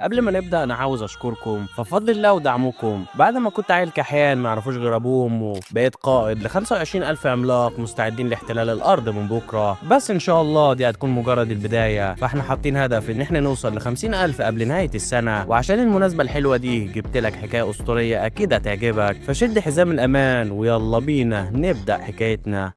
قبل ما نبدأ أنا عاوز أشكركم ففضل الله ودعمكم. بعد ما كنت عيل كحيان ما يعرفوش غير أبوه وأمه بقيت قائد ل25 ألف عملاق مستعدين لاحتلال الأرض من بكرة. بس إن شاء الله دي هتكون مجرد البداية، فإحنا حاطين هدف إن إحنا نوصل ل50 ألف قبل نهاية السنة. وعشان المناسبة الحلوة دي جبت لك حكاية أسطورية أكيد هتعجبك، فشد حزام الأمان ويلا بينا نبدأ حكايتنا.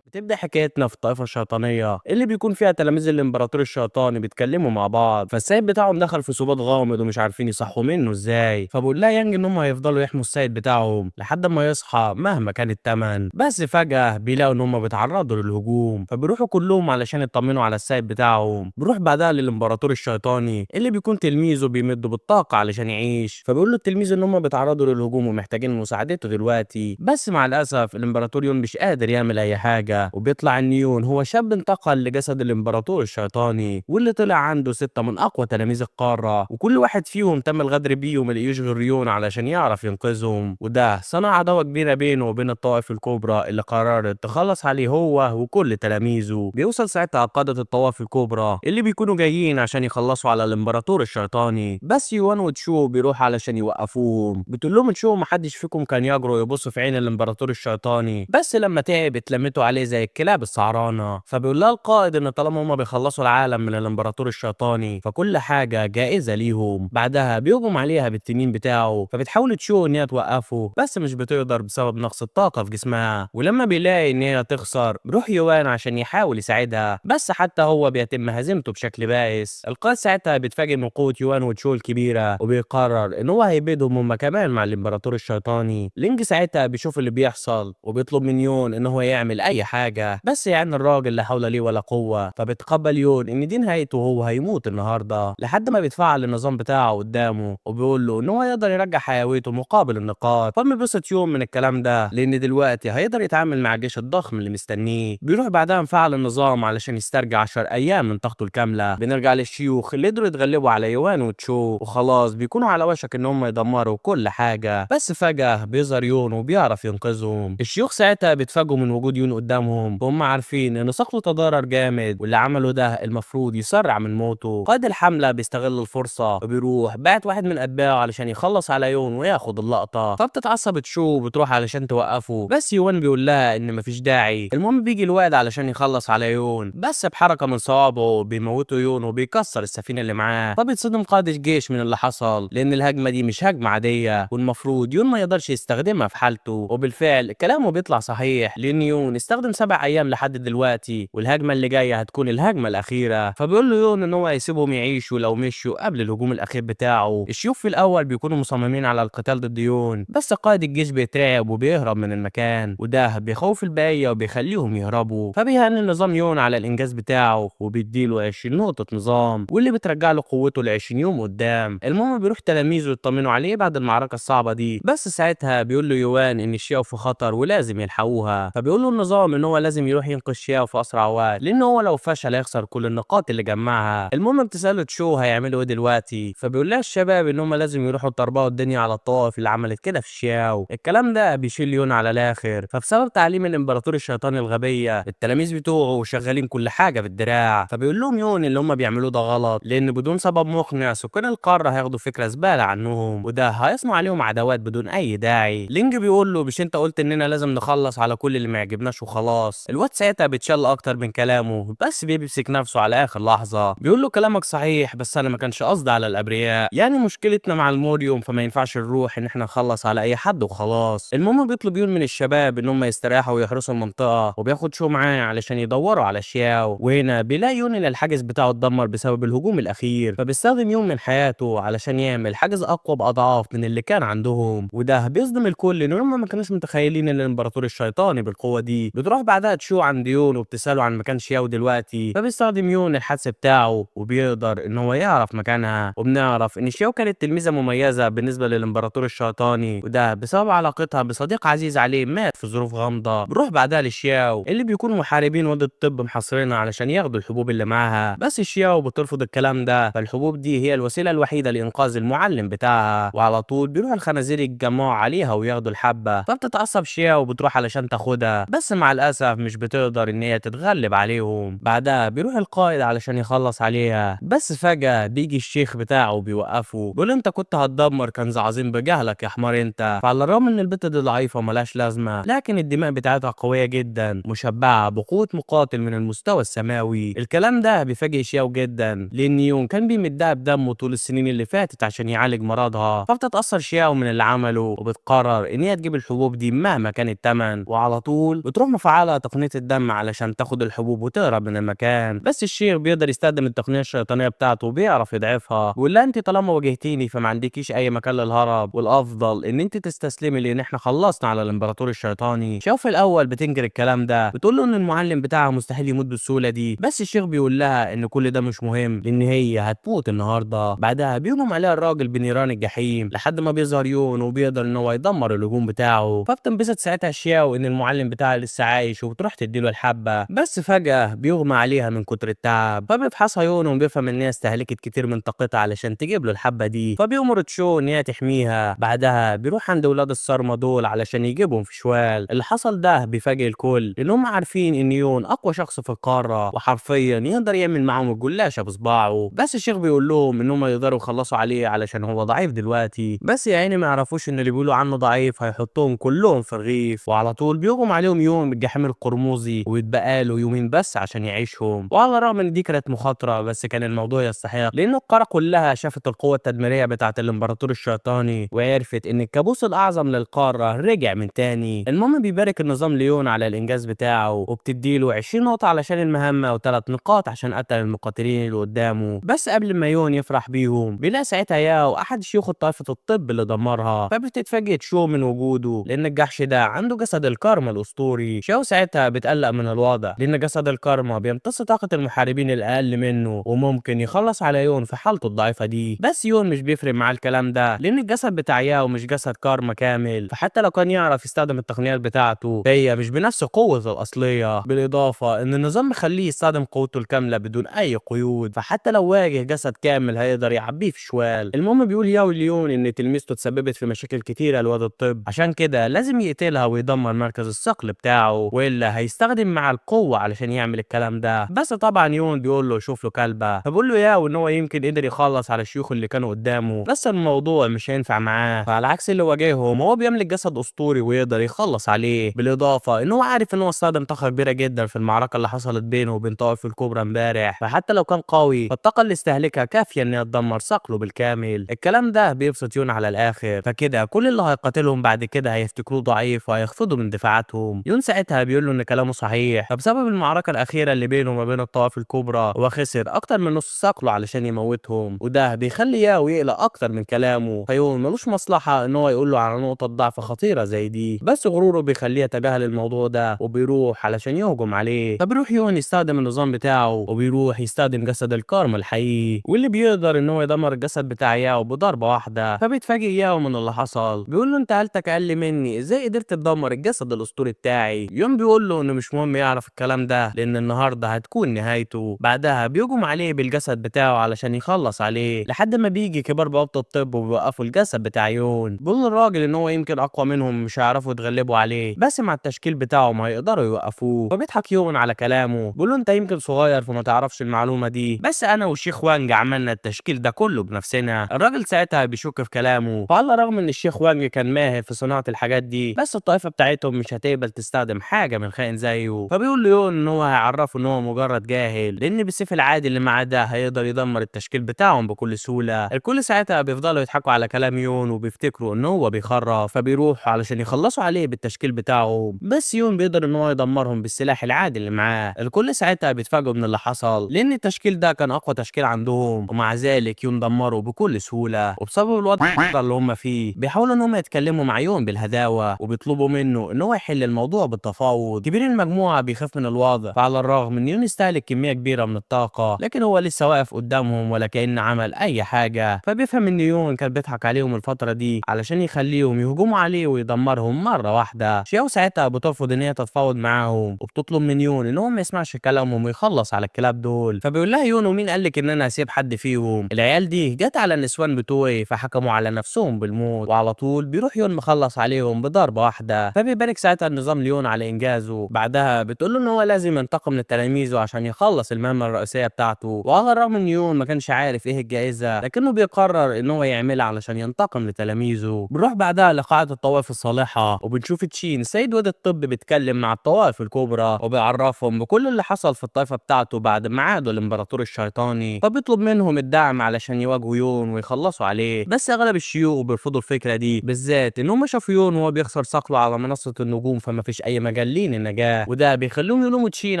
بتبدأ حكايتنا في الطائفة الشيطانية اللي بيكون فيها تلاميذ الإمبراطور الشيطاني بيتكلموا مع بعض، فالسيد بتاعهم دخل في سبات غامض ومش عارفين يصحوا منه ازاي، فبقول لها يانج ان هم هيفضلوا يحموا السيد بتاعهم لحد ما يصحى مهما كان التمن. بس فجأة بيلاقوا ان هم بيتعرضوا للهجوم، فبيروحوا كلهم علشان يطمنوا على السيد بتاعهم. بيروح بعدها للإمبراطور الشيطاني اللي بيكون تلميذه بيمده بالطاقة علشان يعيش، فبيقول له التلميذ ان هم بيتعرضوا للهجوم ومحتاجين مساعدته دلوقتي. بس مع الأسف الإمبراطور يون مش قادر يعمل أي حاجة، وبيطلع النيون هو شاب انتقل لجسد الامبراطور الشيطاني واللي طلع عنده 6 من اقوى تلاميذ القاره، وكل واحد فيهم تم الغدر بيه وما لقيوش غير يون علشان يعرف ينقذهم. وده صنع عداوه كبيره بينه وبين الطوائف الكبرى اللي قررت تخلص عليه هو وكل تلاميذه. بيوصل ساعتها قاده الطوائف الكبرى اللي بيكونوا جايين عشان يخلصوا على الامبراطور الشيطاني، بس يوان وتشو بيروح علشان يوقفوهم. بتقول لهم تشو محدش فيكم كان يجرؤ يبص في عين الامبراطور الشيطاني، بس لما تعب اتلمتوا عليه زي الكلاب السعرانة. فبيقول لها القائد ان طالما هما بيخلصوا العالم من الامبراطور الشيطاني فكل حاجة جائزة ليهم. بعدها بيهجم عليها بالتنين بتاعه، فبتحاول تشو ان هي توقفه بس مش بتقدر بسبب نقص الطاقة في جسمها. ولما بيلاقي ان هي تخسر بيروح يوان عشان يحاول يساعدها، بس حتى هو بيتم هزيمته بشكل بائس. القائد ساعتها بيتفاجئ من قوة يوان وتشو الكبيرة وبيقرر ان هو هيبيدهم هما كمان مع الامبراطور الشيطاني. لينج ساعتها بيشوف اللي بيحصل وبيطلب من يون ان هو يعمل اي حاجة، بس يعني الراجل لا حول ليه ولا قوة، فبيتقبل يون ان دي نهايته وهو هيموت النهارده، لحد ما بيتفعل النظام بتاعه قدامه وبيقول له ان هو يقدر يرجع حيويته مقابل النقاط. فبينبسط يون من الكلام ده لان دلوقتي هيقدر يتعامل مع الجيش الضخم اللي مستنيه. بيروح بعدها مفعل النظام علشان يسترجع 10 ايام من طاقته الكاملة. بنرجع للشيوخ اللي قدروا يتغلبوا على يوان وتشو وخلاص بيكونوا على وشك ان هم يدمروا كل حاجة، بس فجأة بيظهر يون وبيعرف ينقذهم. الشيوخ ساعتها بيتفاجئوا من وجود يون قدامهم وهم عارفين ان صقله تضرر جامد واللي عمله ده المفروض يسرع من موته. قائد الحمله بيستغل الفرصه وبيروح بعت واحد من اتباعه علشان يخلص على يون وياخد اللقطه، فبتتعصب تشو وبتروح علشان توقفه، بس يون بيقول لها ان مفيش داعي. المهم بيجي الواد علشان يخلص على يون، بس بحركه من صوابعه بيموتوا يون وبيكسر السفينه اللي معاه. فبيتصدم قائد الجيش من اللي حصل لان الهجمه دي مش هجمه عاديه والمفروض يون ما يقدرش يستخدمها في حالته. وبالفعل كلامه بيطلع صحيح لان يون استخدم 7 ايام لحد دلوقتي والهجمه اللي جايه هتكون الهجمه الاخيره. فبيقول له يون ان هو هيسيبهم يعيشوا لو مشوا قبل الهجوم الاخير بتاعه. الشيوخ في الاول بيكونوا مصممين على القتال ضد يون، بس قائد الجيش بيترعب وبيهرب من المكان وده بيخوف البقيه وبيخليهم يهربوا. فبيهان النظام يون على الانجاز بتاعه وبيديله 20 نقطه نظام واللي بترجع له قوته ل 20 يوم قدام. المهم بيروح تلاميذه يطمنوا عليه بعد المعركه الصعبه دي، بس ساعتها بيقول له يوان ان الشياو في خطر ولازم يلحقوها. فبيقول له النظام ان هو لازم يروح ينقذ شياو في اسرع وقت لان هو لو فشل هيخسر كل النقاط اللي جمعها. المهم بتساله تشو هيعملوا ايه دلوقتي، فبيقول لها الشباب ان هم لازم يروحوا يطربقوا الدنيا على الطوائف اللي عملت كده في شياو. الكلام ده بيشيل يون على الاخر، فبسبب تعليم الامبراطور الشيطاني الغبيه التلاميذ بتوعه شغالين كل حاجه بالدراع. فبيقول لهم يون اللي هم بيعملوه ده غلط لان بدون سبب مقنع سكان القاره هياخدوا فكره زباله عنهم وده هيصنع عليهم عداوات بدون اي داعي. لينج بيقول له مش انت قلت اننا لازم نخلص على كل اللي ما يعجبناش وخلاص. الواد ساعتها بيتشل اكتر من كلامه بس بيمسك نفسه على اخر لحظه. بيقول له كلامك صحيح بس انا ما كانش قصدي على الابرياء، يعني مشكلتنا مع الموريوم فما ينفعش نروح ان احنا نخلص على اي حد وخلاص. المهم بيطلب يون من الشباب ان هم يستريحوا ويحرسوا المنطقه وبياخد شو معاه علشان يدوروا على شياو. وهنا بيلاقي يون ان الحاجز بتاعه اتدمر بسبب الهجوم الاخير، فبيستخدم يون من حياته علشان يعمل حاجز اقوى باضعاف من اللي كان عندهم وده بيصدم الكل لان هم ما كانوش متخيلين ان الامبراطور الشيطاني بالقوه دي. بتروح بعدها تشو عند يون وبتساله عن مكان شياو دلوقتي، فبيستخدم يون الحدس بتاعه وبيقدر ان هو يعرف مكانها. وبنعرف ان شياو كانت تلميذه مميزه بالنسبه للامبراطور الشيطاني وده بسبب علاقتها بصديق عزيز عليه مات في ظروف غامضه. بنروح بعدها لشياو اللي بيكونوا محاربين واد الطب محاصرينها علشان ياخدوا الحبوب اللي معاها، بس شياو بترفض الكلام ده، فالحبوب دي هي الوسيله الوحيده لانقاذ المعلم بتاعها. وعلى طول بيروح الخنازير يتجمعوا عليها وياخدوا الحبه، فبتتعصب شياو وبتروح علشان تاخدها، بس مع الاسف للاسف مش بتقدر ان هي تتغلب عليهم. بعدها بيروح القائد علشان يخلص عليها، بس فجأة بيجي الشيخ بتاعه بيوقفه، بيقول انت كنت هتدمر كنز عظيم بجهلك يا حمار انت. فعلى الرغم ان البت دي ضعيفة وملهاش لازمة، لكن الدماء بتاعتها قوية جدا، مشبعة بقوة مقاتل من المستوى السماوي. الكلام ده بيفاجئ شياو جدا، لان يون كان بيمدها بدمه طول السنين اللي فاتت عشان يعالج مرضها. فبتتأثر شياو من اللي عمله، وبتقرر ان هي تجيب الحبوب دي مهما كان الثمن، وعلى طول بتروح مفعلة تقنية الدم علشان تاخد الحبوب وتهرب من المكان. بس الشيخ بيقدر يستخدم التقنية الشيطانية بتاعته وبيعرف يضعفها، بيقول لها انت طالما واجهتيني فما عندكيش اي مكان للهرب، والافضل ان انت تستسلمي لان احنا خلصنا على الامبراطور الشيطاني. شاو في الاول بتنكر الكلام ده، بتقول له ان المعلم بتاعها مستحيل يموت بالسهولة دي، بس الشيخ بيقول لها ان كل ده مش مهم لان هي هتموت النهارده. بعدها بيهجم عليها الراجل بنيران الجحيم لحد ما بيظهر يون وبيقدر ان هو يدمر الهجوم بتاعه. فبتنبسط ساعتها شياو ان المعلم بتاعها لسه عايش وبتروح تديله الحبه، بس فجاه بيغمى عليها من كتر التعب. فبيفحصها يون وبيفهم ان هي استهلكت كتير من طاقتها علشان تجيب له الحبه دي، فبيأمر تشو ان هي تحميها. بعدها بيروح عند ولاد الصارمه دول علشان يجيبهم في شوال. اللي حصل ده بيفاجئ الكل لانهم عارفين ان يون اقوى شخص في القاره، وحرفيا يقدر يعمل معاهم الجلاشه بصباعه. بس الشيخ بيقول لهم ان هم يقدروا يخلصوا عليه علشان هو ضعيف دلوقتي، بس يا عيني ما يعرفوش ان اللي بيقولوا عنه ضعيف هيحطهم كلهم في الرغيف. وعلى طول بيغم عليهم يوم بالجحيم القرمزي، ويتبقى له يومين بس عشان يعيشهم. وعلى الرغم ان دي كانت مخاطره، بس كان الموضوع يستحق، لان القاره كلها شافت القوه التدميريه بتاعه الامبراطور الشيطاني، وعرفت ان الكابوس الاعظم للقاره رجع من تاني. المهم بيبارك النظام ليون على الانجاز بتاعه، وبتديله 20 نقطه علشان المهمه و3 نقاط عشان قتل المقاتلين اللي قدامه. بس قبل ما يون يفرح بيهم، بيلاقي ساعتها ياو احد شيوخ طائفه الطب اللي دمرها. فبتتفاجئ شو من وجوده لان الجحش ده عنده جسد الكارما الاسطوري. شاو ساعتها بتقلق من الوضع لان جسد الكارما بيمتص طاقه المحاربين الاقل منه، وممكن يخلص على يون في حالته الضعيفه دي. بس يون مش بيفرق معاه الكلام ده لان الجسد بتاع ياو مش جسد كارما كامل، فحتى لو كان يعرف يستخدم التقنيات بتاعته فهي مش بنفس قوته الاصليه. بالاضافه ان النظام مخليه يستخدم قوته الكامله بدون اي قيود، فحتى لو واجه جسد كامل هيقدر يعبيه في شوال. المهم بيقول ياو ليون ان تلميذته تسببت في مشاكل كتيره لواد الطب، عشان كده لازم يقتلها ويدمر مركز الصقل بتاعه، والا هيستخدم مع القوه علشان يعمل الكلام ده. بس طبعا يون بيقول له شوف له كلبه، فبيقول له ياو ان هو يمكن قدر يخلص على الشيوخ اللي كانوا قدامه، بس الموضوع مش هينفع معاه. فعلى عكس اللي واجههم، هو بيملك جسد اسطوري ويقدر يخلص عليه. بالاضافه ان هو عارف ان هو استخدم طاقه كبيره جدا في المعركه اللي حصلت بينه وبين طائف الكبرى امبارح، فحتى لو كان قوي فالطاقه اللي استهلكها كافيه ان هي تدمر صقله بالكامل. الكلام ده بيبسط يون على الاخر، فكده كل اللي هيقاتلهم بعد كده هيفتكروه ضعيف وهيخفضوا من دفاعاتهم. يون ساعتها بيقول له ان كلامه صحيح، فبسبب المعركه الاخيره اللي بينه وما بين الطوائف الكبرى هو خسر اكتر من نص صقله علشان يموتهم، وده بيخلي ياو يقلق اكتر من كلامه. فيون ملوش مصلحه ان هو يقول له على نقطه ضعف خطيره زي دي، بس غروره بيخليه يتجاهل الموضوع ده وبيروح علشان يهجم عليه. فبيروح يون يستخدم النظام بتاعه وبيروح يستخدم جسد الكارما الحقيقي، واللي بيقدر ان هو يدمر الجسد بتاع ياو بضربه واحده. فبيتفاجئ ياو من اللي حصل، بيقول له انت حالتك اقل مني، ازاي قدرت تدمر الجسد الاسطوري بتاعي؟ يون بيقول له انه مش مهم يعرف الكلام ده لان النهارده هتكون نهايته. بعدها بيهجم عليه بالجسد بتاعه علشان يخلص عليه، لحد ما بيجي كبار بوابه الطب وبيوقفوا الجسد بتاع يون. بيقول للراجل ان هو يمكن اقوى منهم مش هيعرفوا يتغلبوا عليه، بس مع التشكيل بتاعه ما هيقدروا يوقفوه. فبيضحك يون على كلامه، بيقول له انت يمكن صغير فما تعرفش المعلومه دي، بس انا والشيخ وانج عملنا التشكيل ده كله بنفسنا. الراجل ساعتها بيشك في كلامه، فعلى الرغم ان الشيخ وانج كان ماهر في صناعه الحاجات دي، بس الطائفه بتاعتهم مش هتقبل تستخدم حاجه من خائن زيه. فبيقول له يون ان هو هيعرفه ان هو مجرد جاهل، لان بالسيف العادي اللي معاه ده هيقدر يدمر التشكيل بتاعهم بكل سهوله. الكل ساعتها بيفضلوا يضحكوا على كلام يون وبيفتكروا ان هو بيخرف، فبيروحوا علشان يخلصوا عليه بالتشكيل بتاعهم. بس يون بيقدر ان هو يدمرهم بالسلاح العادي اللي معاه. الكل ساعتها بيتفاجئوا من اللي حصل لان التشكيل ده كان اقوى تشكيل عندهم، ومع ذلك يون دمره بكل سهوله. وبسبب الوضع اللي هم فيه بيحاولوا ان هم يتكلموا مع يون بالهداوه، وبيطلبوا منه ان هو يحل الموضوع بالتفاوض. كبير المجموعه بيخاف من الوضع، فعلى الرغم ان يون استهلك كميه كبيره من الطاقه لكن هو لسه واقف قدامهم ولا كأن عمل اي حاجه. فبيفهم ان يون كان بيضحك عليهم الفتره دي علشان يخليهم يهجموا عليه ويدمرهم مره واحده. شياو ساعتها بترفض ان هي تتفاوض معاهم، وبتطلب من يون ان هو ما يسمعش كلامهم ويخلص على الكلاب دول. فبيقول لها يون ومين قال لك ان انا هسيب حد فيهم؟ العيال دي جت على النسوان بتوعي فحكموا على نفسهم بالموت. وعلى طول بيروح يون مخلص عليهم بضربه واحده. فبيبارك ساعتها النظام ليون على انجازه. بعدها بتقول له ان هو لازم ينتقم لتلاميذه عشان يخلص المهمه الرئيسيه بتاعته، وعلى الرغم ان يون ما كانش عارف ايه الجائزه لكنه بيقرر ان هو يعملها علشان ينتقم لتلاميذه. بنروح بعدها لقاعه الطوائف الصالحه وبنشوف تشين سيد واد الطب بيتكلم مع الطوائف الكبرى وبيعرفهم بكل اللي حصل في الطائفه بتاعته بعد ما عادوا الامبراطور الشيطاني، فبيطلب منهم الدعم علشان يواجهوا يون ويخلصوا عليه. بس اغلب الشيوخ بيرفضوا الفكره دي، بالذات ان هم شافوا يون وهو بيخسر صقله على منصه النجوم، فما فيش اي مجال ليه للنجاه، وده بيخليهم يلوموا تشين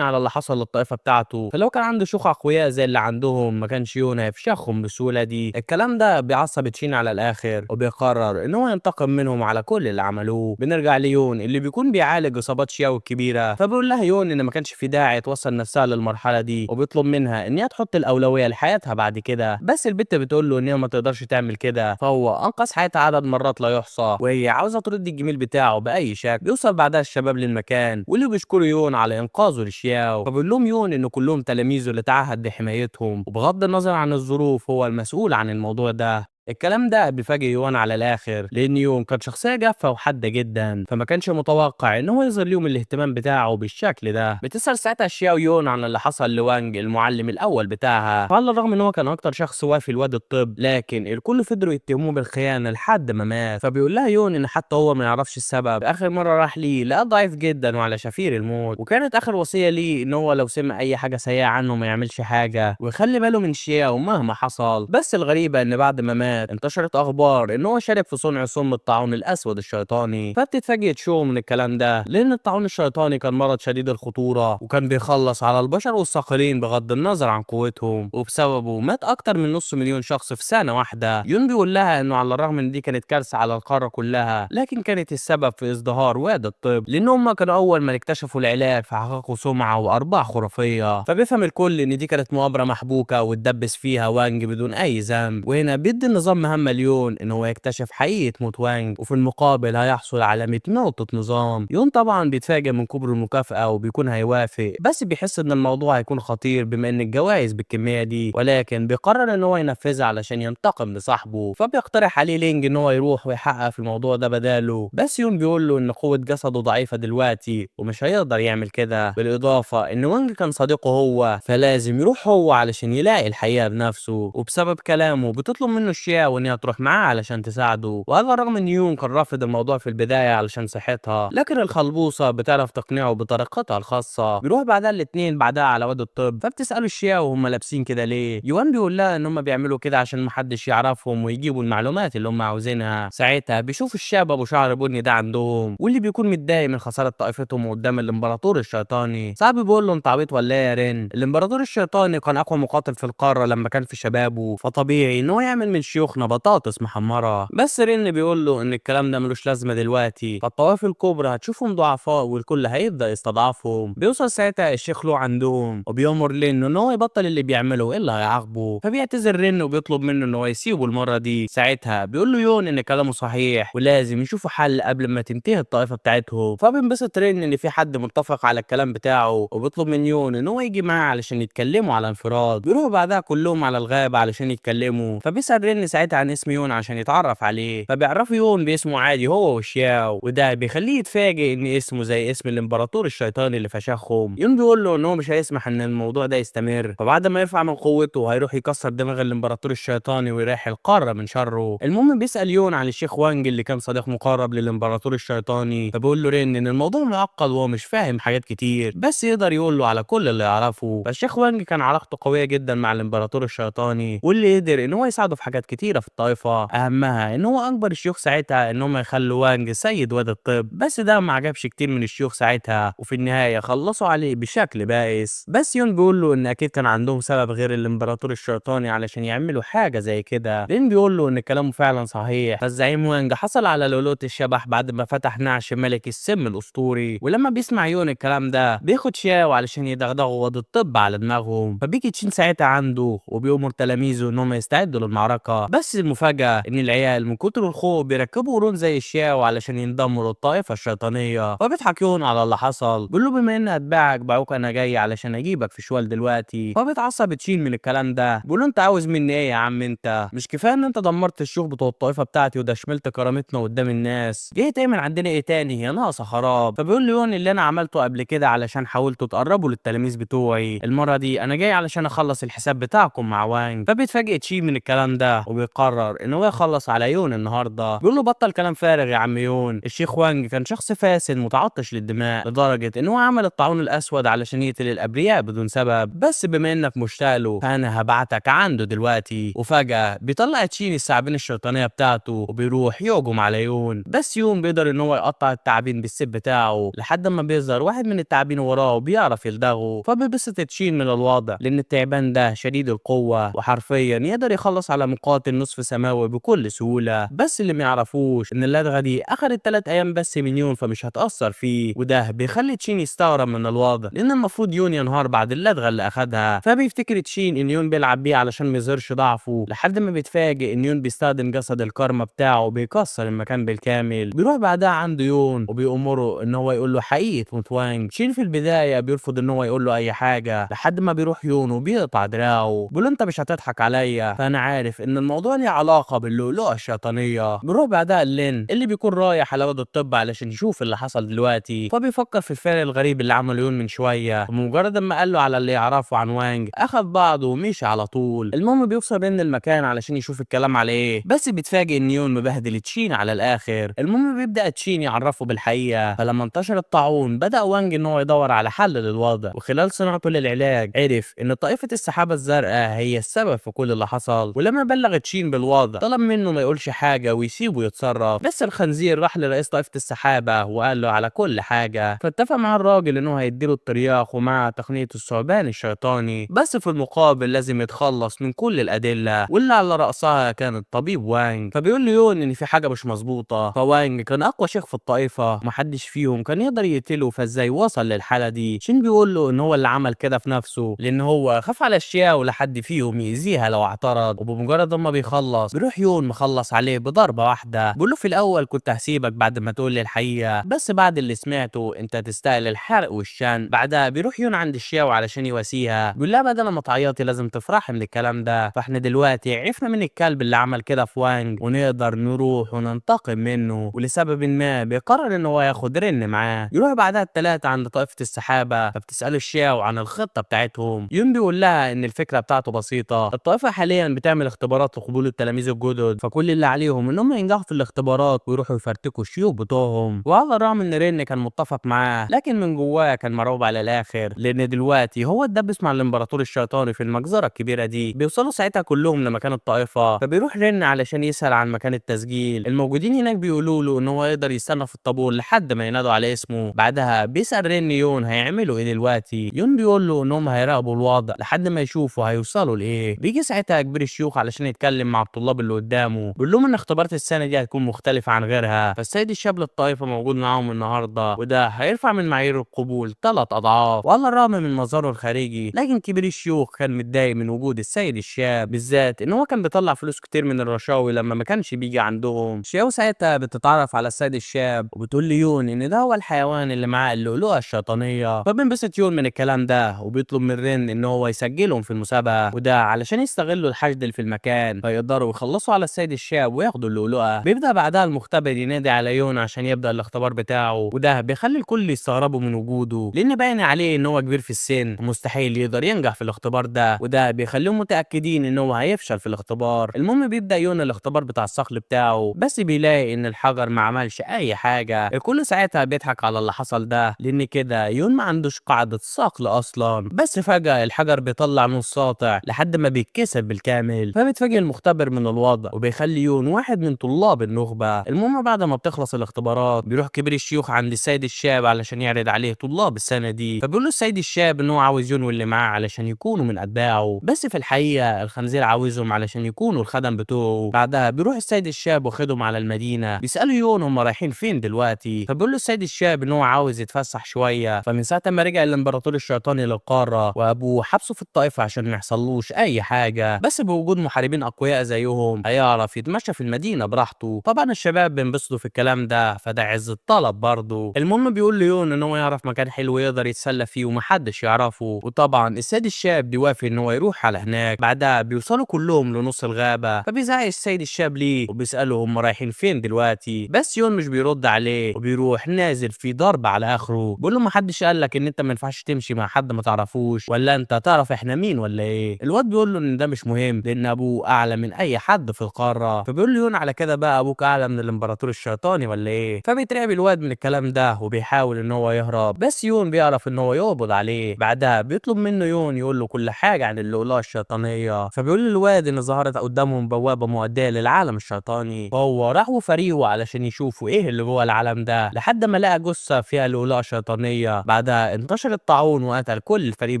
على اللي حصل للطائفه بتاعته. فلو كان عنده شيوخ اقوياء زي اللي عندهم ما كانش يون هيفشخهم بالسهوله دي. الكلام ده بيعصب تشين على الاخر وبيقرر ان هو ينتقم منهم على كل اللي عملوه. بنرجع ليون اللي بيكون بيعالج اصابات شياو الكبيره، فبيقول لها يون ان ما كانش في داعي توصل نفسها للمرحله دي، وبيطلب منها ان هي تحط الاولويه لحياتها بعد كده. بس البت بتقول له ان هي ما تقدرش تعمل كده، فهو انقذ حياتها عدد مرات لا يحصى وهي عاوزه ترد الجميل بتاعه باي شكل. بيوصل بعدها الشباب للمكان واللي بيشكروا يون على انقاذه لشياو، فبيقول لهم يون ان كلهم تلاميذه اللي تعهد بحمايتهم، وبغض النظر عن الظروف هو المسؤول عن الموضوع ده. الكلام ده بيفاجئ يوان على الاخر، لان يون كان شخصيه جافه وحاده جدا، فما كانش متوقع ان هو يظهر لهم الاهتمام بتاعه بالشكل ده. بتسال ساعتها شياو يون عن اللي حصل لوانج المعلم الاول بتاعها، فعلى الرغم ان هو كان اكتر شخص وافي لواد الطب لكن الكل فضلوا يتهموه بالخيانه لحد ما مات. فبيقول لها يون ان حتى هو ما يعرفش السبب، اخر مره راح ليه لقاه ضعيف جدا وعلى شفير الموت، وكانت اخر وصيه ليه ان هو لو سمع اي حاجه سيئه عنه ما يعملش حاجه ويخلي باله من شياو مهما حصل. بس الغريبه ان بعد ما مات انتشرت اخبار ان هو شارك في صنع سم الطاعون الاسود الشيطاني، فبتتفاجئ شو من الكلام ده لان الطاعون الشيطاني كان مرض شديد الخطوره وكان بيخلص على البشر والصقرين بغض النظر عن قوتهم، وبسببه مات اكتر من نص مليون شخص في سنه واحده. يون بيقول لها انه على الرغم ان دي كانت كارثه على القاره كلها لكن كانت السبب في ازدهار واد الطب، لان هم كانوا اول ما اكتشفوا العلاج فحققوا سمعه وارباح خرافيه. فبيفهم الكل ان دي كانت مؤامره محبوكه واتدبس فيها وانج بدون اي ذنب. وهنا بيدي النظام مهمه ليون ان هو يكتشف حقيقه موت وانج، وفي المقابل هيحصل على 100 نقطه نظام. يون طبعا بيتفاجئ من كبر المكافاه وبيكون هيوافق، بس بيحس ان الموضوع هيكون خطير بما ان الجوائز بالكميه دي، ولكن بيقرر ان هو ينفذها علشان ينتقم لصاحبه. فبيقترح عليه لينج ان هو يروح ويحقق في الموضوع ده بداله، بس يون بيقول له ان قوه جسده ضعيفه دلوقتي ومش هيقدر يعمل كده، بالاضافه ان وانج كان صديقه هو فلازم يروح هو علشان يلاقي الحقيقه بنفسه. وبسبب كلامه بتطلب منه الشياو ان هي تروح معاه علشان تساعده، وهذا رغم ان يون كان رافض الموضوع في البدايه علشان صحتها، لكن الخلبوصه بتعرف تقنعه بطريقتها الخاصه. بيروح بعدها الاتنين بعدها على واد الطب، فبتساله الشياو وهم لابسين كده ليه. يوان بيقول لها ان هم بيعملوا كده عشان محدش يعرفهم ويجيبوا المعلومات اللي هم عاوزينها. ساعتها بيشوف الشاب ابو شعر بني ده عندهم واللي بيكون متضايق من خساره طائفتهم قدام الامبراطور الشيطاني. صاحبي بيقول له انت عبيط ولا ايه يا رين؟ الامبراطور الشيطاني كان اقوى مقاتل في القاره لما كان في شبابه، فطبيعي ان هو يعمل من شيوخنا بطاطس محمره. بس رين بيقول له ان الكلام ده ملوش لازمه دلوقتي، فالطوائف الكبرى هتشوفهم ضعفاء والكل هيبدا يستضعفهم. بيوصل ساعتها الشيخ لو عندهم وبيامر لين ان هو يبطل اللي بيعمله الا هيعاقبه، فبيعتذر رين وبيطلب منه ان هو يسيبه المره دي. ساعتها بيقول له يون ان كلامه صحيح ولازم يشوفوا حل قبل ما تنتهي الطائفه بتاعتهم. فبينبسط رين ان في حد متفق على الكلام بتاعه وبيطلب من يون ان هو يجي معاه علشان يتكلموا على انفراد. بيروحوا بعدها كلهم على الغابه علشان يتكلموا، فبيسال رين ساعتها عن اسم يون عشان يتعرف عليه، فبيعرفوا يون باسمه عادي هو وشياو، وده بيخليه يتفاجئ ان اسمه زي اسم الامبراطور الشيطاني اللي فشخهم. يون بيقول له ان هو مش هيسمح ان الموضوع ده يستمر، فبعد ما يرفع من قوته هيروح يكسر دماغ الامبراطور الشيطاني ويريح القاره من شره. المهم بيسال يون عن الشيخ وانج اللي كان صديق مقرب للامبراطور الشيطاني، فبيقول له رين ان الموضوع معقد وهو مش فاهم حاجات كتير بس يقدر يقول له على كل اللي يعرفه. فالشيخ وانج كان علاقته قويه جدا مع الامبراطور الشيطاني واللي قدر ان هو يساعده في حاجات كتيره في الطائفه، اهمها ان هو اكبر الشيوخ ساعتها ان هم يخلوا وانج سيد واد الطب. بس ده ما عجبش كتير من الشيوخ ساعتها وفي النهايه خلصوا عليه بشكل بائس. بس يون بيقول له ان اكيد كان عندهم سبب غير الامبراطور الشيطاني علشان يعملوا حاجه زي كده، لين بيقول له ان كلامه فعلا صحيح. فالزعيم وانج حصل على لولوت الشبح بعد ما فتح نعش ملك السم الاسطوري، ولما بيسمع يون الكلام ده بياخد شاو علشان يدغدغوا واد الطب على دماغهم. فبيجي تشين ساعتها عنده وبيأمر تلاميذه ان هم يستعدوا للمعركه، بس المفاجأة ان العيال من كتر الخوف بيركبوا قرون زي الشاو علشان ينضموا للطائفة الشيطانية. فبيضحك يون على اللي حصل، بيقول له بما ان اتباعك باعوك انا جاي علشان اجيبك في شوال دلوقتي. فبيتعصب تشين من الكلام ده، بيقول له انت عاوز مني ايه يا عم؟ انت مش كفايه ان انت دمرت الشيوخ بتوع الطائفه بتاعتي وده شملت كرامتنا قدام الناس، جاي تعمل عندنا ايه تاني؟ هي ناقصه خراب. فبيقول له يون اللي انا عملته قبل كده علشان حاولتوا تقربوا للتلاميذ بتوعي، المره دي انا جاي علشان اخلص الحساب بتاعكم مع وانج. فبيتفاجئ تشين من الكلام ده وبيقرر ان هو يخلص على يون النهارده. بيقول له بطل كلام فارغ يا عم يون، الشيخ وانج كان شخص فاسد متعطش للدماء لدرجه ان هو عمل الطاعون الاسود علشان يقتل الابرياء بدون سبب، بس بما انك مشتاق له فانا هبعتك عنده دلوقتي. وفجاه بيطلع تشين الثعابين الشيطانيه بتاعته وبيروح يهجم على يون، بس يون بيقدر ان هو يقطع التعابين بالسيف بتاعه لحد ما بيظهر واحد من التعابين وراه وبيعرف يلدغه. فبيبسط تشين من الوضع لان التعبان ده شديد القوه وحرفيا يقدر يخلص على مقاتل نصف سماوي بكل سهوله. بس اللي ما يعرفوش ان اللدغه دي اخذت 3 ايام بس من يون فمش هتاثر فيه، وده بيخلي تشين يستغرب من الوضع لان المفروض يون ينهار بعد اللدغه اللي اخدها. فبيفتكر تشين ان يون بيلعب بيه علشان ما يظهرش ضعفه لحد ما بيتفاجئ ان يون بيستخدم جسد الكارما بتاعه وبيكسر المكان بالكامل. بيروح بعدها عند يون وبيأمره ان هو يقول له حقيقه موت وانج. تشين في البدايه بيرفض ان هو يقول له اي حاجه لحد ما بيروح يون وبيقطع دراعه، بيقول له انت مش هتضحك عليا، فانا عارف ان الموضوع ليه علاقه باللؤلؤه الشيطانيه. بيروح بعدها لين اللي بيكون رايح على اوضه الطب علشان يشوف اللي حصل دلوقتي. فبيفكر في الفعل الغريب اللي عمله يون من شويه، ومجرد ما قال له على اللي يعرفه عن وانج اخذ بعضه ومشي على طول. المهم بيوصل رن المكان علشان يشوف الكلام على ايه، بس بيتفاجئ ان يون مبهدل تشين على الاخر. المهم بيبدا تشين يعرفه بالحقيقه، فلما انتشر الطاعون بدا وانج ان هو يدور على حل للوضع، وخلال صناعته للعلاج عرف ان طائفه السحابه الزرقاء هي السبب في كل اللي حصل. ولما بلغ تشين بالوضع طلب منه ما يقولش حاجه ويسيبه يتصرف. بس الخنزير راح لرئيس طائفه السحابه وقال له على كل حاجه، فاتفق مع الراجل انه هيديله الترياق ومع تقنيه الثعبان الشيطاني، بس في المقابل لازم يتخلص من كل الادله واللي على راسها كان الطبيب وانج. فبيقول له يون ان في حاجه مش مظبوطه، فوانج كان اقوى شيخ في الطائفه ومحدش فيهم كان يقدر يقتله، فازاي وصل للحاله دي؟ شين بيقول له ان هو اللي عمل كده في نفسه لان هو خاف على اشياء ولحد فيهم يأذيها لو اعترض. وبمجرد ما بيخلص بيروح يون مخلص عليه بضربه واحده، بيقول له في الاول كنت هسيبك بعد ما تقول لي الحقيقه، بس بعد اللي سمعته انت تستاهل الحرق والشن. بعدها بيروح يون عند الشاو علشان يواسيها، بيقول لها بدل ما تعيطي لازم تفرحي من الكلام ده، فاحنا دلوقتي عرفنا من الكلب اللي عمل كده في وانج ونقدر نروح وننتقم منه. ولسبب ما بيقرر ان هو ياخد رن معاه. يروح بعدها الثلاثه عند طائفه السحابه فبتساله الشاو عن الخطه بتاعتهم. يون بيقول لها ان الفكره بتاعته بسيطه، الطائفه حاليا بتعمل اختبارات لقبول التلاميذ الجدد، فكل اللي عليهم انهم ينجحوا في الاختبارات ويروحوا يفرتكوا الشيوخ بتوعهم. وعلى الرغم ان رن كان متفق معاه لكن من جواه كان مرعوب على الاخر لان دلوقتي هو اتدبس مع الامبراطور الشيطاني في المجزره الكبيره دي. بيوصلوا ساعتها كلهم لمكان الطائفه، فبيروح رن علشان يسال عن مكان التسجيل. الموجودين هناك بيقولوا له ان هو يقدر يستنى في الطابور لحد ما ينادوا على اسمه. بعدها بيسال رن يون هيعملوا ايه دلوقتي. يون بيقول له انهم هيراقبوا الوضع لحد ما يشوفوا هيوصلوا لايه. بيجي ساعتها كبير الشيوخ علشان يتكلم مع الطلاب اللي قدامه، بيقول لهم ان اختبارات السنه دي هتكون مختلفه عن غيرها، فالسيد الشاب للطائفه موجود معاهم النهارده وده هيرفع من معايير القبول 3 اضعاف. وعلى الرغم من مظهره الخارجي لكن كبير الشيوخ كان متضايق من وجود السيد الشاب بالذات، ان هو كان بيطلع فلوس كتير من الرشاوي لما ما كانش بيجي عندهم. شياو ساعتها بتتعرف على السيد الشاب وبتقول ليون ان ده هو الحيوان اللي معاه اللؤلؤه الشيطانيه. فبينبسط يون من الكلام ده وبيطلب من رين ان هو يسجلهم في المسابقه، وده علشان يستغلوا الحشد اللي في المكان فيقدروا يخلصوا على السيد الشاب وياخدوا اللؤلؤه. بيبدا بعدها المختبر ينادي على يون عشان يبدا الاختبار بتاعه، وده بيخلي الكل يستغربوا من وجوده لان باين عليه ان هو كبير في السن ومستحيل يقدر ينجح في الاختبار ده، وده بيخليهم متاكدين ان هو هيفشل في الاختبار. المهم بيبدا يون الاختبار بتاع الصقل بتاعه بس بيلاقي ان الحجر ما عملش اي حاجه. الكل ساعتها بيضحك على اللي حصل ده لان كده يون ما عندوش قاعده صقل اصلا. بس فجاه الحجر بيطلع نص ساطع لحد ما بيتكسر بالكامل، فبيتفاجئ المختبر من الوضع وبيخلي يون واحد من طلاب النخبه. المهم بعد ما بتخلص الاختبارات بيروح كبير الشيوخ عند السيد الشاب علشان يعرض عليه طلاب السنه دي، فبيقول له السيد الشاب ان هو عاوز يون واللي معاه علشان يكونوا من اتباعه، بس في الحقيقه الخنزير عاوزهم علشان يكونوا الخدم بتوعه. بعدها بيروح السيد الشاب واخدهم على المدينه، بيسالوا يون هم رايحين فين دلوقتي، فبيقول له السيد الشاب ان هو عاوز يتفسح شويه، فمن ساعه ما رجع الامبراطور الشيطاني للقاره وابوه حبسه في الطائفه عشان ما يحصلوش اي حاجه، بس بوجود محاربين اقوياء زيهم هيعرف يتمشى في المدينه براحته. طبعا الشباب بينبسطوا في الكلام ده، فده عز الطلب برضه. المهم بيقول ليون ان هو يعرف مكان حلو يقدر يتسلى فيه ومحدش يعرفه، وطبعا السيد الشاب بيوافق ان هو يروح على هناك. بعدها بيوصلوا كلهم لنص الغابه، فبيزعق السيد الشاب ليه وبيساله هم رايحين فين دلوقتي، بس يون مش بيرد عليه وبيروح نازل في ضرب على اخره. بيقول له محدش قال لك ان انت ما ينفعش تمشي مع حد ما تعرفوش، ولا انت تعرف احنا مين ولا ايه؟ الواد بيقول له ان ده مش مهم لان ابوه اعلى من اي حد في القاره. فبيقول له يون على كده بقى ابوك اعلى من الامبراطور الشيطاني ولا ايه؟ فبيترعب الواد من الكلام ده وبيحاول ان هو يهرب، بس يون بيعرف ان هو يقبض عليه. بعدها بيطلب منه يون يقول له كل حاجه عن اللؤلؤه الشيطانيه. فبيقول للواد ان ظهرت قدامهم بوابه مؤديه للعالم الشيطاني، فهو راح وفريقه علشان يشوفوا ايه اللي جوه العالم ده، لحد ما لقى جثه فيها لؤلؤه شيطانيه. بعدها انتشر الطاعون وقتل كل الفريق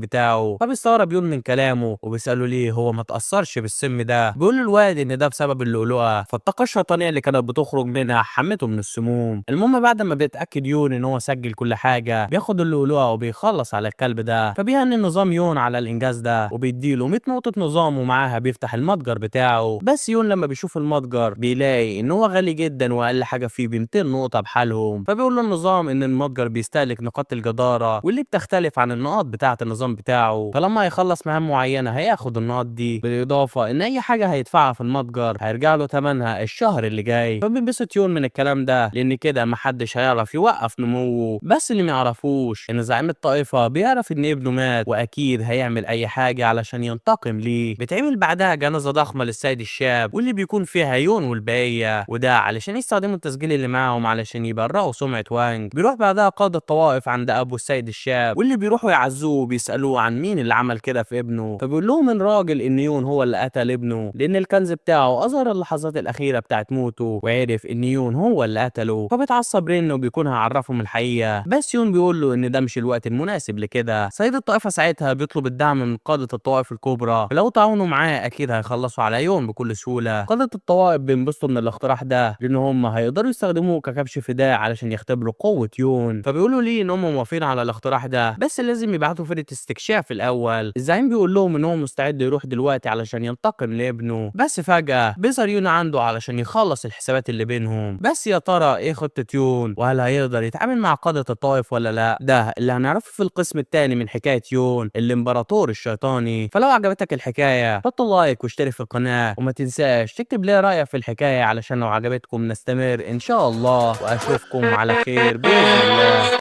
بتاعه. فبيستغرب يون من كلامه وبيساله ليه هو ما تاثرش بالسم ده. بيقول له الواد ان ده بسبب اللؤلؤه، فالطاقه الشيطانيه اللي كانت بتخرج منها حمته من السموم. المهم بعد ما بيتاكد يون ان هو سجل كل حاجه، بياخد اللؤلؤه وبيخلص على الكلب ده. فبيهني النظام يون على الانجاز ده وبيديله 100 نقطه نظام، ومعاها بيفتح المتجر بتاعه. بس يون لما بيشوف المتجر بيلاقي ان هو غالي جدا واقل حاجه فيه ب 200 نقطه بحالهم. فبيقول له النظام ان المتجر بيستهلك نقاط الجداره واللي بتختلف عن النقاط بتاعه النظام بتاعه، فلما هيخلص مهام معينه هياخد النقاط دي، بالاضافه ان اي حاجه هيدفعها في المتجر هيرجع له ثمنها الشهر اللي جاي. فبينبسط يون من الكلام ده لان كده محدش هيعرف يوقف نموه. بس اللي ما يعرفوش ان زعيم الطائفه بيعرف ان ابنه مات واكيد هيعمل اي حاجه علشان ينتقم ليه. بتعمل بعدها جنازه ضخمه للسيد الشاب واللي بيكون فيها يون والبقيه، وده علشان يستخدموا التسجيل اللي معاهم علشان يبرئوا سمعه وانج. بيروح بعدها قائد الطوائف عند ابو السيد الشاب واللي بيروحوا يعزوه وبيسالوه عن مين اللي عمل كده في ابنه. فبيقول لهم ان راجل ان يون هو اللي قتل ابنه لان الكنز بتاعه اظهر اللحظات الاخيره بتاعت موته وعرف ان يون هو اللي قتله. فبيتعصب رين وبيكون هيعرفهم الحقيقه، بس يون بيقول له ان ده مش الوقت المناسب لكده. سيد الطائفه ساعتها بيطلب الدعم من قاده الطوائف الكبرى، فلو تعاونوا معاه اكيد هيخلصوا على يون بكل سهوله. قاده الطوائف بينبسطوا من الاقتراح ده لان هم هيقدروا يستخدموه ككبش فداء علشان يختبروا قوه يون. فبيقولوا ليه ان هم موافقين على الاقتراح ده، بس لازم يبعتوا فرقه استكشاف الاول. الزعيم بيقول لهم ان هو مستعد يروح دلوقتي علشان ينتقم لابنه، بس فجاه بيظهر يون عنده علشان يخلص الحسابات اللي بينهم. بس يا ترى ايه خطه يون، وهل هيقدر يتعامل مع قاده الطائف ولا لا؟ ده اللي هنعرفه في القسم الثاني من حكايه يون الامبراطور الشيطاني. فلو عجبتك الحكايه حط لايك واشترك في القناه، وما تنساش تكتب لي رايك في الحكايه علشان لو عجبتكم نستمر ان شاء الله، واشوفكم على خير باذن الله.